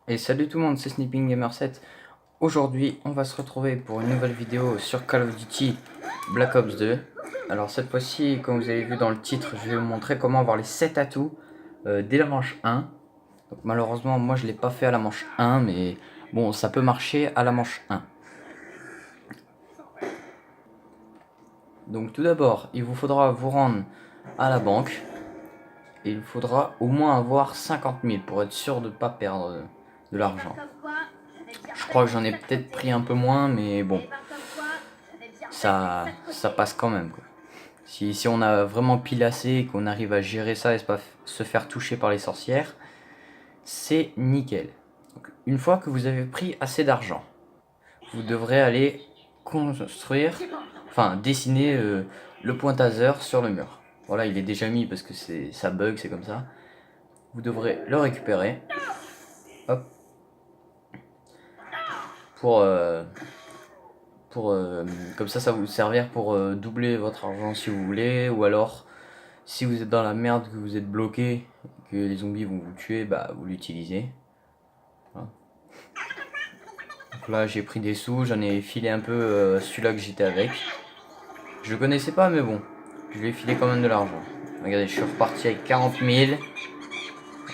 Et salut tout le monde, c'est Snipping Gamer 7. Aujourd'hui, on va se retrouver pour une nouvelle vidéo sur Call of Duty Black Ops 2. Alors cette fois-ci, comme vous avez vu dans le titre, je vais vous montrer comment avoir les 7 atouts dès la manche 1. Donc malheureusement, moi je l'ai pas fait à la manche 1, mais bon, ça peut marcher à la manche 1. Donc tout d'abord, il vous faudra vous rendre à la banque. Et il faudra au moins avoir 50 000 pour être sûr de ne pas perdre de l'argent. Je crois que j'en ai peut-être pris un peu moins, mais bon, ça passe quand même, quoi. Si on a vraiment pile assez et qu'on arrive à gérer ça et pas se faire toucher par les sorcières, c'est nickel. Donc, une fois que vous avez pris assez d'argent, vous devrez aller construire, enfin dessiner le point taser sur le mur. Voilà, il est déjà mis parce que ça bug, c'est comme ça. Vous devrez le récupérer. Hop. Comme ça va vous servir pour doubler votre argent si vous voulez, ou alors si vous êtes dans la merde, que vous êtes bloqué, que les zombies vont vous tuer, bah vous l'utilisez. Voilà. Donc là j'ai pris des sous, j'en ai filé un peu celui-là que j'étais avec. Je le connaissais pas, mais bon, je lui ai filé quand même de l'argent. Regardez, je suis reparti avec 40 000.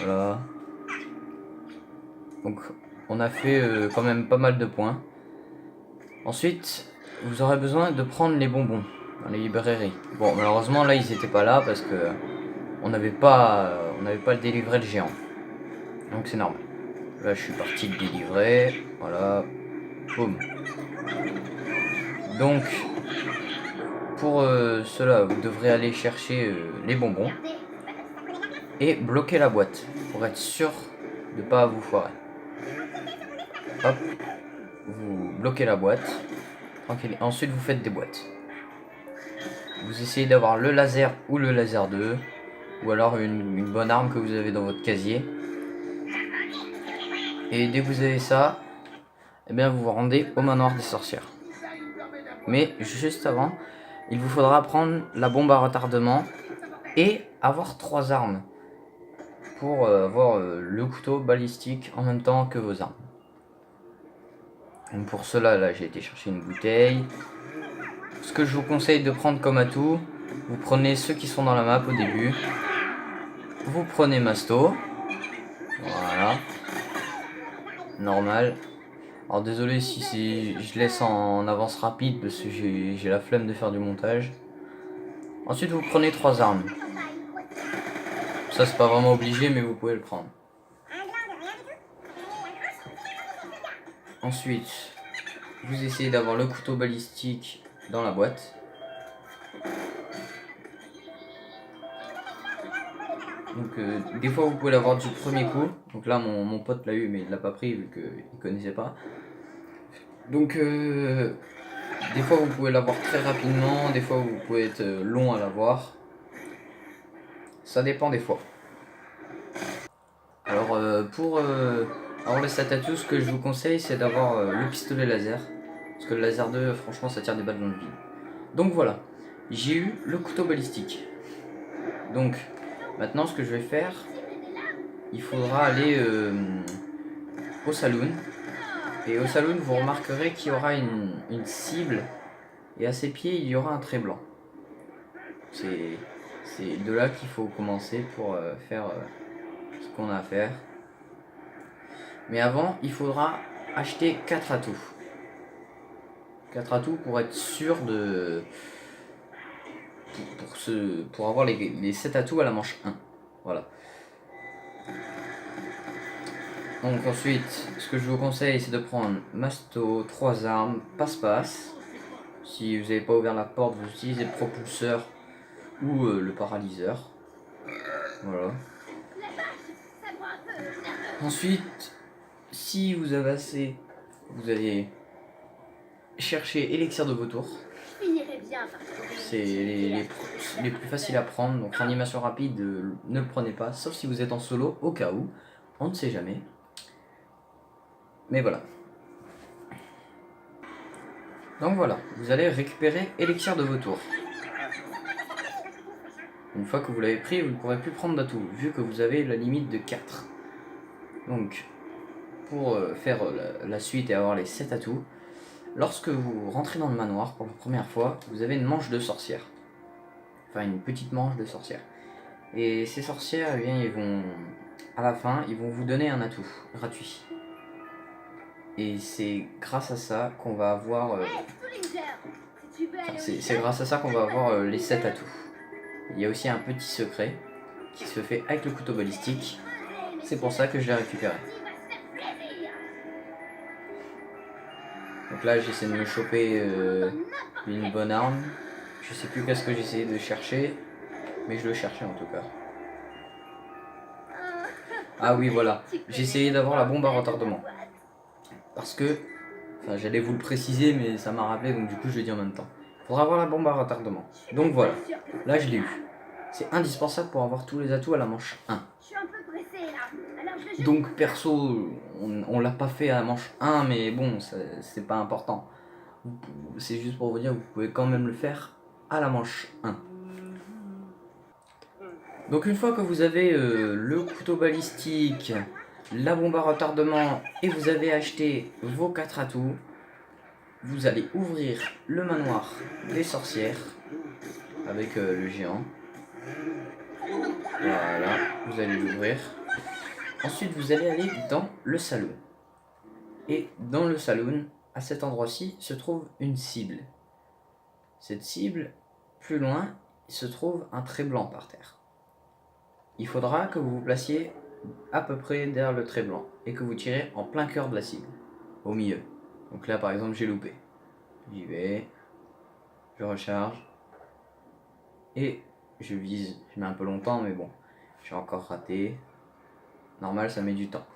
Voilà. Donc on a fait quand même pas mal de points. Ensuite, vous aurez besoin de prendre les bonbons dans les librairies. Bon, malheureusement là ils étaient pas là parce que on n'avait pas le délivré le géant. Donc c'est normal. Là je suis parti le délivrer. Voilà. Boum. Donc pour cela, vous devrez aller chercher les bonbons et bloquer la boîte pour être sûr de pas vous foirer. Hop. Vous bloquez la boîte. Tranquille. Ensuite vous faites des boîtes. Vous essayez d'avoir le laser ou le laser 2, ou alors une bonne arme que vous avez dans votre casier. Et dès que vous avez ça, eh bien vous vous rendez au manoir des sorcières. Mais juste avant, il vous faudra prendre la bombe à retardement et avoir 3 armes pour avoir le couteau balistique en même temps que vos armes. Donc pour cela, là j'ai été chercher une bouteille. Ce que je vous conseille de prendre comme atout, vous prenez ceux qui sont dans la map au début. Vous prenez Masto. Voilà. Normal. Alors désolé si je laisse en avance rapide parce que j'ai la flemme de faire du montage. Ensuite vous prenez 3 armes. Ça c'est pas vraiment obligé mais vous pouvez le prendre. Ensuite vous essayez d'avoir le couteau balistique dans la boîte. Donc des fois vous pouvez l'avoir du premier coup. Donc là mon pote l'a eu mais il l'a pas pris vu qu'il connaissait pas. Donc des fois vous pouvez l'avoir très rapidement, des fois vous pouvez être long à l'avoir. Ça dépend des fois. Alors pour avoir le Satatu, ce que je vous conseille c'est d'avoir le pistolet laser. Parce que le laser 2 franchement ça tire des balles dans le vide. Donc voilà, j'ai eu le couteau balistique. Donc maintenant ce que je vais faire, il faudra aller au saloon. Et au saloon vous remarquerez qu'il y aura une cible. Et à ses pieds il y aura un trait blanc. C'est de là qu'il faut commencer pour faire ce qu'on a à faire. Mais avant, il faudra acheter 4 atouts. 4 atouts pour être sûr de... Pour avoir les 7 atouts à la manche 1. Voilà. Donc ensuite, ce que je vous conseille, c'est de prendre Masto, 3 armes, passe-passe. Si vous n'avez pas ouvert la porte, vous utilisez le propulseur ou le paralyseur. Voilà. Ensuite, si vous avez assez, vous allez chercher élixir de vautour. C'est les plus faciles à prendre, donc animation rapide, ne le prenez pas, sauf si vous êtes en solo, au cas où, on ne sait jamais. Mais voilà. Donc voilà, vous allez récupérer élixir de vautour. Une fois que vous l'avez pris, vous ne pourrez plus prendre d'atout, vu que vous avez la limite de 4. Donc, pour faire la suite et avoir les 7 atouts, lorsque vous rentrez dans le manoir pour la première fois, vous avez une manche de sorcière. Enfin, une petite manche de sorcière. Et ces sorcières, eh bien, ils vont, à la fin, ils vont vous donner un atout gratuit. Et c'est grâce à ça qu'on va avoir... c'est grâce à ça qu'on va avoir les 7 atouts. Il y a aussi un petit secret qui se fait avec le couteau balistique. C'est pour ça que je l'ai récupéré. Donc là j'essaie de me choper une bonne arme. Je sais plus qu'est-ce que j'essayais de chercher, mais je le cherchais en tout cas. Ah oui voilà, j'ai essayé d'avoir la bombe à retardement. Parce que, enfin j'allais vous le préciser mais ça m'a rappelé donc du coup je le dis en même temps. Il faudra avoir la bombe à retardement. Donc voilà, là je l'ai eu. C'est indispensable pour avoir tous les atouts à la manche 1. Donc perso, on l'a pas fait à la manche 1 mais bon, c'est pas important. C'est juste pour vous dire que vous pouvez quand même le faire à la manche 1. Donc une fois que vous avez le couteau balistique, la bombe à retardement et vous avez acheté vos 4 atouts, vous allez ouvrir le manoir des sorcières avec le géant. Voilà, vous allez l'ouvrir. Ensuite vous allez aller dans le salon. Et dans le salon, à cet endroit-ci, se trouve une cible. Cette cible, plus loin, il se trouve un trait blanc par terre. Il faudra que vous vous placiez à peu près derrière le trait blanc et que vous tirez en plein cœur de la cible, au milieu. Donc là par exemple j'ai loupé. J'y vais, je recharge et je vise. Je mets un peu longtemps mais bon, j'ai encore raté. Normal ça met du temps.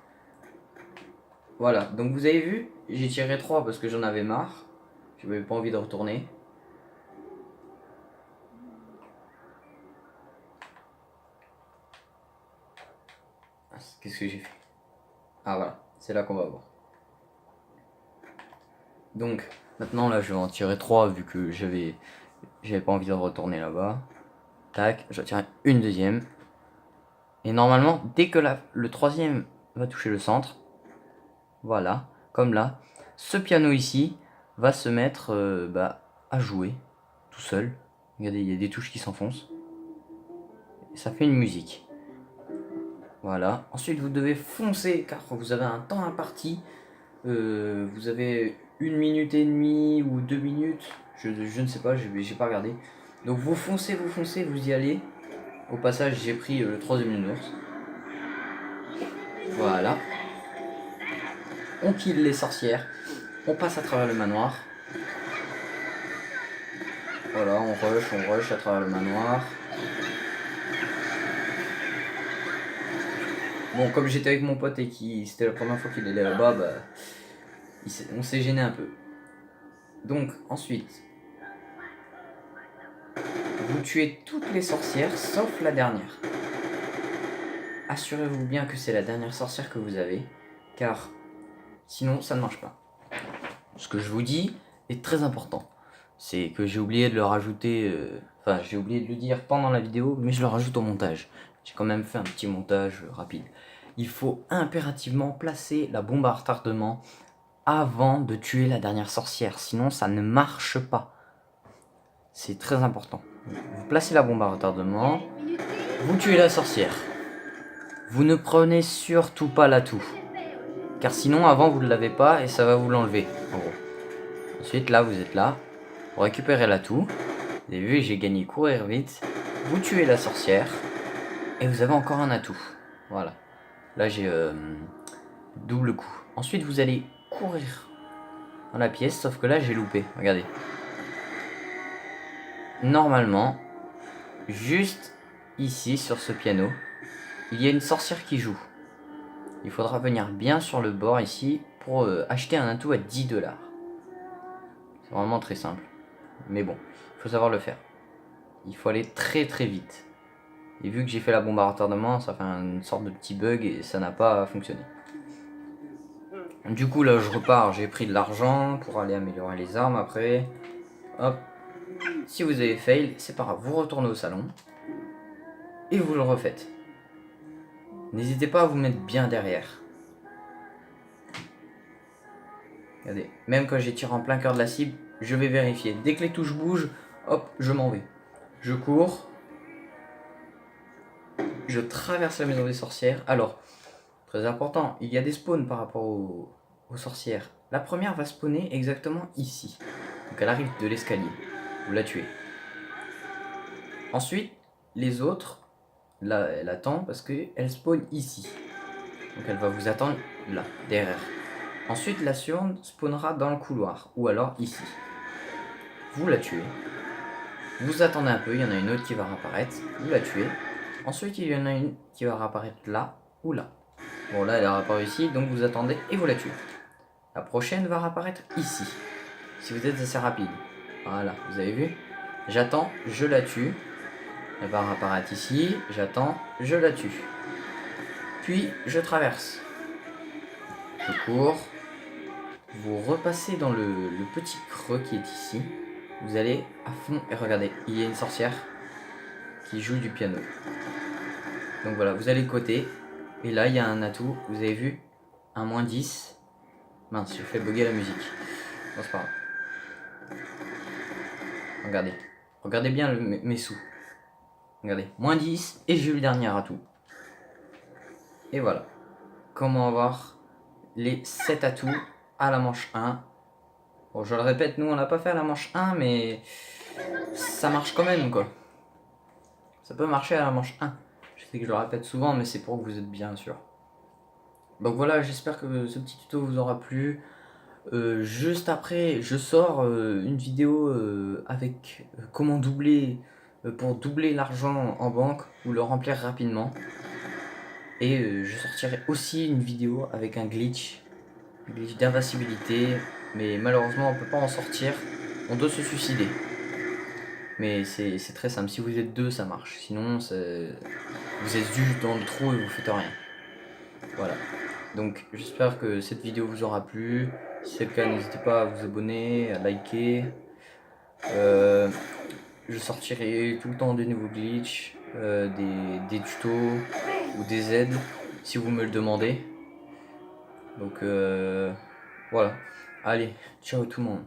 Voilà, donc vous avez vu, j'ai tiré 3 parce que j'en avais marre. Je n'avais pas envie de retourner. Qu'est-ce que j'ai fait? Ah voilà, c'est là qu'on va voir. Donc, maintenant là je vais en tirer 3 vu que j'avais pas envie de retourner là-bas. Tac, je tire une deuxième. Et normalement, dès que le troisième va toucher le centre, voilà, comme là, ce piano ici va se mettre à jouer tout seul. Regardez, il y a des touches qui s'enfoncent. Et ça fait une musique. Voilà. Ensuite, vous devez foncer car vous avez un temps imparti. Vous avez 1 minute et demie ou 2 minutes. Je ne sais pas, j'ai pas regardé. Donc vous foncez, vous y allez. Au passage, j'ai pris le 3e ours. Voilà. On kill les sorcières. On passe à travers le manoir. Voilà, on rush à travers le manoir. Bon, comme j'étais avec mon pote et c'était la première fois qu'il allait là-bas, on s'est gêné un peu. Donc, ensuite, vous tuez toutes les sorcières sauf la dernière. Assurez-vous bien que c'est la dernière sorcière que vous avez, car sinon ça ne marche pas. Ce que je vous dis est très important. C'est que j'ai oublié de le rajouter, j'ai oublié de le dire pendant la vidéo, mais je le rajoute au montage. J'ai quand même fait un petit montage rapide. Il faut impérativement placer la bombe à retardement avant de tuer la dernière sorcière, sinon ça ne marche pas. C'est très important. Vous placez la bombe à retardement, vous tuez la sorcière. Vous ne prenez surtout pas l'atout, car sinon avant vous ne l'avez pas et ça va vous l'enlever, en gros. Ensuite là vous êtes là, vous récupérez l'atout. Vous avez vu, j'ai gagné courir vite. Vous tuez la sorcière et vous avez encore un atout. Voilà. Là j'ai double coup. Ensuite vous allez courir dans la pièce, sauf que là j'ai loupé. Regardez. Normalement, juste ici sur ce piano, il y a une sorcière qui joue. Il faudra venir bien sur le bord ici pour acheter un atout à 10 $. C'est vraiment très simple. Mais bon, il faut savoir le faire. Il faut aller très très vite. Et vu que j'ai fait la bombe à retardement, ça fait une sorte de petit bug et ça n'a pas fonctionné. Du coup là je repars, j'ai pris de l'argent pour aller améliorer les armes après. Hop. Si vous avez fail, c'est pas grave, vous retournez au salon. Et vous le refaites. N'hésitez pas à vous mettre bien derrière. Regardez, même quand j'ai tiré en plein cœur de la cible, je vais vérifier. Dès que les touches bougent, hop, je m'en vais. Je cours. Je traverse la maison des sorcières. Alors, très important, il y a des spawns par rapport aux sorcières. La première va spawner exactement ici. Donc elle arrive de l'escalier. Vous la tuez. Ensuite, les autres, là, elle attend parce qu'elle spawn ici. Donc elle va vous attendre là, derrière. Ensuite, la suivante spawnera dans le couloir, ou alors ici. Vous la tuez. Vous attendez un peu, il y en a une autre qui va réapparaître. Vous la tuez. Ensuite, il y en a une qui va réapparaître là ou là. Bon, là, elle a réapparu ici, donc vous attendez et vous la tuez. La prochaine va réapparaître ici, si vous êtes assez rapide. Voilà, vous avez vu? J'attends, je la tue. Elle va réapparaître ici, j'attends, je la tue. Puis, je traverse. Je cours. Vous repassez dans le petit creux qui est ici. Vous allez à fond et regardez, il y a une sorcière qui joue du piano. Donc voilà, vous allez côté. Et là, il y a un atout, vous avez vu? Un -10. Mince, j'ai fait bugger la musique. Bon, c'est pas grave. Regardez. Regardez bien mes sous. Regardez, -10 et j'ai eu le dernier atout. Et voilà. Comment avoir les 7 atouts à la manche 1. Bon, je le répète, nous on n'a pas fait à la manche 1, mais ça marche quand même, quoi. Ça peut marcher à la manche 1. Je sais que je le répète souvent, mais c'est pour que vous êtes bien sûr. Donc voilà, j'espère que ce petit tuto vous aura plu. Juste après, je sors une vidéo avec comment doubler, pour doubler l'argent en banque ou le remplir rapidement. Et je sortirai aussi une vidéo avec un glitch d'invincibilité, mais malheureusement on peut pas en sortir, on doit se suicider. Mais c'est très simple, si vous êtes deux ça marche, sinon vous êtes juste dans le trou et vous faites rien. Voilà, donc j'espère que cette vidéo vous aura plu. Si c'est le cas, n'hésitez pas à vous abonner, à liker. Je sortirai tout le temps des nouveaux glitches, des tutos ou des aides si vous me le demandez. Donc voilà, allez, ciao tout le monde.